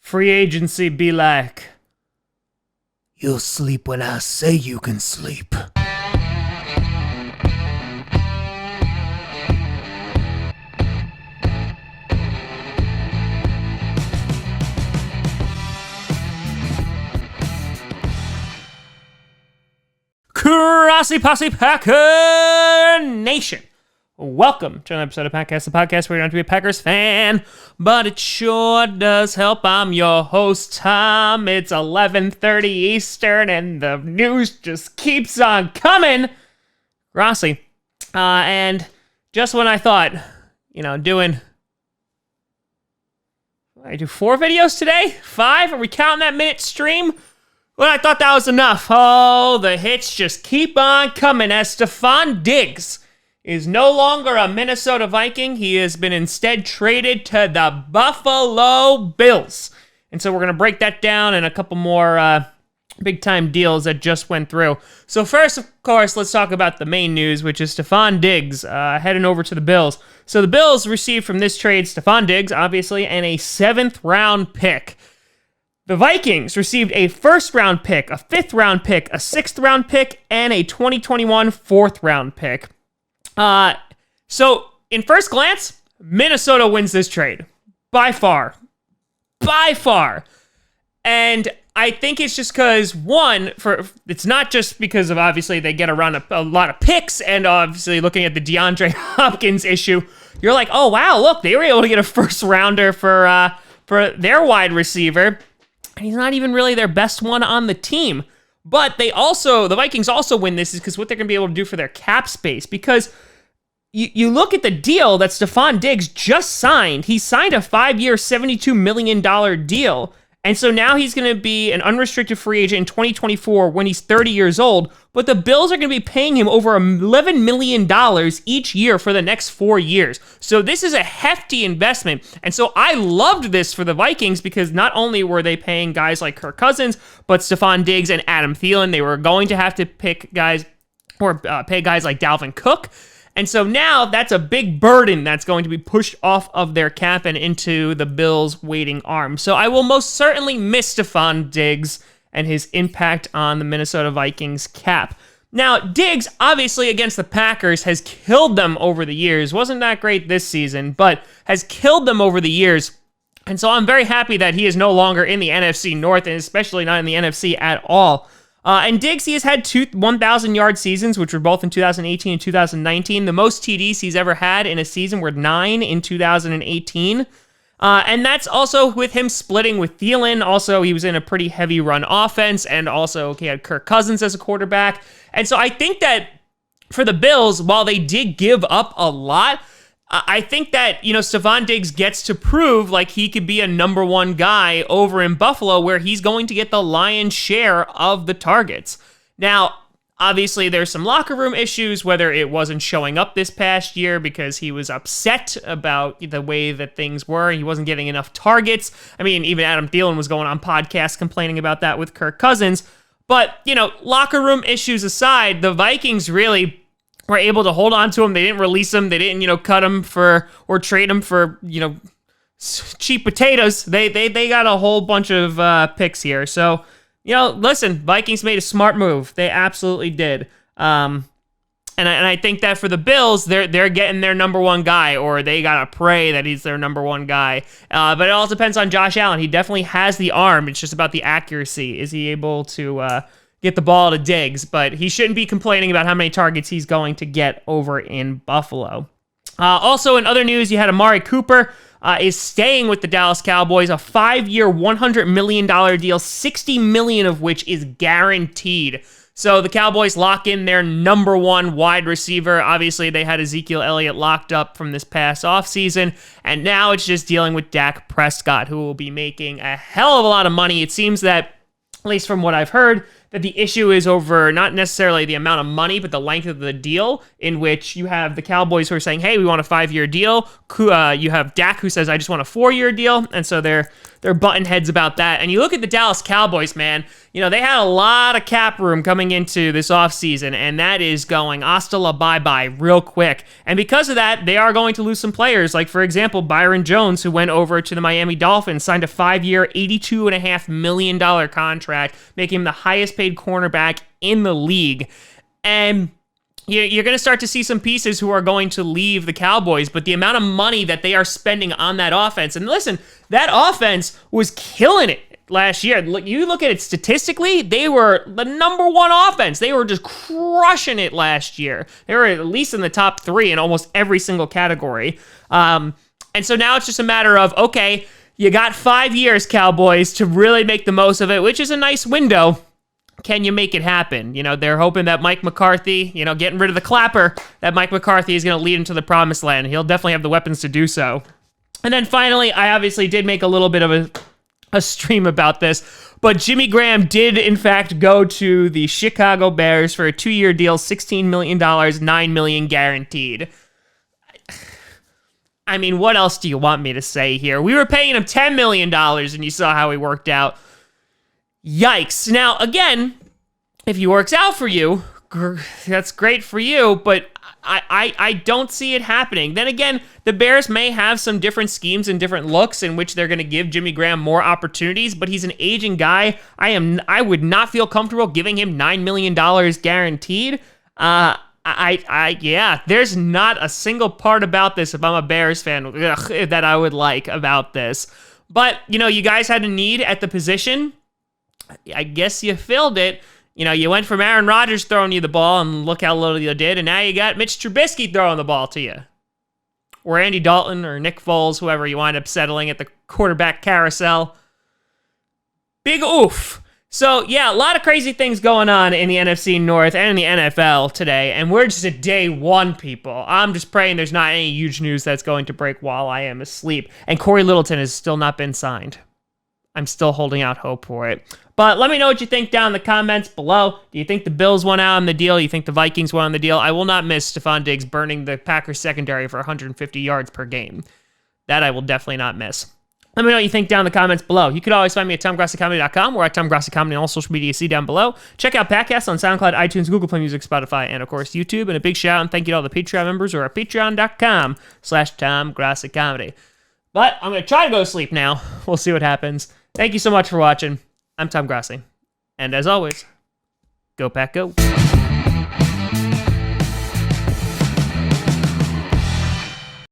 free agency be like? You'll sleep when I say you can sleep. Grossi Posse Packer Nation. Welcome to another episode of Packast, the podcast where you don't have to be a Packers fan, but it sure does help. I'm your host, Tom. It's 11:30 Eastern, and the news just keeps on coming. Grossi. And just when I thought, I do 4 videos today? 5? Are we counting that minute stream? Well, I thought that was enough. Oh, the hits just keep on coming as Stefon Diggs is no longer a Minnesota Viking. He has been instead traded to the Buffalo Bills. And so we're going to break that down and a couple more big-time deals that just went through. So first, of course, let's talk about the main news, which is Stefon Diggs heading over to the Bills. So the Bills received from this trade Stefon Diggs, obviously, and a 7th-round pick. The Vikings received a 1st-round pick, a 5th-round pick, a 6th-round pick, and a 2021 4th-round pick. So, in first glance, Minnesota wins this trade. By far. By far. And I think it's just because, it's not just because of, obviously, they get around a lot of picks, and obviously looking at the DeAndre Hopkins issue, you're like, oh, wow, look, they were able to get a 1st-rounder for their wide receiver. And he's not even really their best one on the team. But the Vikings also win this is because what they're going to be able to do for their cap space. Because you look at the deal that Stefon Diggs just signed. He signed a 5-year, $72 million deal. And so now he's going to be an unrestricted free agent in 2024 when he's 30 years old. But the Bills are going to be paying him over $11 million each year for the next 4 years. So this is a hefty investment. And so I loved this for the Vikings because not only were they paying guys like Kirk Cousins, but Stefon Diggs and Adam Thielen, they were going to have to pick guys or pay guys like Dalvin Cook. And so now that's a big burden that's going to be pushed off of their cap and into the Bills' waiting arm. So I will most certainly miss Stefon Diggs and his impact on the Minnesota Vikings cap. Now, Diggs, obviously against the Packers, has killed them over the years. Wasn't that great this season, but has killed them over the years. And so I'm very happy that he is no longer in the NFC North, and especially not in the NFC at all. And Diggs, he has had 2 1,000-yard seasons, which were both in 2018 and 2019. The most TDs he's ever had in a season were 9 in 2018. And that's also with him splitting with Thielen. Also, he was in a pretty heavy run offense, and also he had Kirk Cousins as a quarterback. And so I think that for the Bills, while they did give up a lot, I think that, Stefon Diggs gets to prove like he could be a number 1 guy over in Buffalo where he's going to get the lion's share of the targets. Now, obviously, there's some locker room issues, whether it wasn't showing up this past year because he was upset about the way that things were. He wasn't getting enough targets. I mean, even Adam Thielen was going on podcasts complaining about that with Kirk Cousins. But, locker room issues aside, the Vikings really were able to hold on to him. They didn't release him. They didn't, cut him or trade him for, cheap potatoes. They got a whole bunch of picks here. So, listen, Vikings made a smart move. They absolutely did. And I think that for the Bills, they're getting their number 1 guy, or they gotta pray that he's their number 1 guy. But it all depends on Josh Allen. He definitely has the arm. It's just about the accuracy. Is he able to get the ball to Diggs? But he shouldn't be complaining about how many targets he's going to get over in Buffalo. Also, in other news, you had Amari Cooper is staying with the Dallas Cowboys, a 5-year, $100 million deal, $60 million of which is guaranteed. So the Cowboys lock in their number 1 wide receiver. Obviously, they had Ezekiel Elliott locked up from this past offseason, and now it's just dealing with Dak Prescott, who will be making a hell of a lot of money. It seems that, at least from what I've heard, that the issue is over not necessarily the amount of money, but the length of the deal, in which you have the Cowboys who are saying, hey, we want a 5-year deal. You have Dak who says, I just want a 4-year deal. And so they're they're button heads about that. And you look at the Dallas Cowboys, man, you know, they had a lot of cap room coming into this offseason, and that is going hasta la bye-bye real quick. And because of that, they are going to lose some players. Like, for example, Byron Jones, who went over to the Miami Dolphins, signed a 5-year, $82.5 million contract, making him the highest paid cornerback in the league. And you're going to start to see some pieces who are going to leave the Cowboys, but the amount of money that they are spending on that offense, and listen, that offense was killing it last year. You look at it statistically, they were the number one offense. They were just crushing it last year. They were at least in the top 3 in almost every single category. And so now it's just a matter of, okay, you got 5 years, Cowboys, to really make the most of it, which is a nice window. Can you make it happen? You know, they're hoping that Mike McCarthy, you know, getting rid of the clapper, that Mike McCarthy is going to lead into the promised land. He'll definitely have the weapons to do so. And then finally, I obviously did make a little bit of a stream about this, but Jimmy Graham did, in fact, go to the Chicago Bears for a 2-year deal, $16 million, $9 million guaranteed. I mean, what else do you want me to say here? We were paying him $10 million, and you saw how he worked out. Yikes. Now, again, if he works out for you, that's great for you, but I don't see it happening. Then again, the Bears may have some different schemes and different looks in which they're going to give Jimmy Graham more opportunities, but he's an aging guy. I would not feel comfortable giving him $9 million guaranteed. Yeah, there's not a single part about this, if I'm a Bears fan, that I would like about this. But, you know, you guys had a need at the position. I guess you filled it. You know, you went from Aaron Rodgers throwing you the ball, and look how little you did, and now you got Mitch Trubisky throwing the ball to you. Or Andy Dalton or Nick Foles, whoever you wind up settling at the quarterback carousel. Big oof. So, yeah, a lot of crazy things going on in the NFC North and in the NFL today, and we're just at day 1, people. I'm just praying there's not any huge news that's going to break while I am asleep. And Corey Littleton has still not been signed. I'm still holding out hope for it. But let me know what you think down in the comments below. Do you think the Bills won out on the deal? Do you think the Vikings won on the deal? I will not miss Stefon Diggs burning the Packers secondary for 150 yards per game. That I will definitely not miss. Let me know what you think down in the comments below. You could always find me at TomGrossiComedy.com or at TomGrossiComedy on all social media you see down below. Check out Packast on SoundCloud, iTunes, Google Play Music, Spotify, and of course YouTube. And a big shout out and thank you to all the Patreon members who are at patreon.com/TomGrossiComedy. But I'm going to try to go to sleep now. We'll see what happens. Thank you so much for watching. I'm Tom Grossi. And as always, go Pack Go.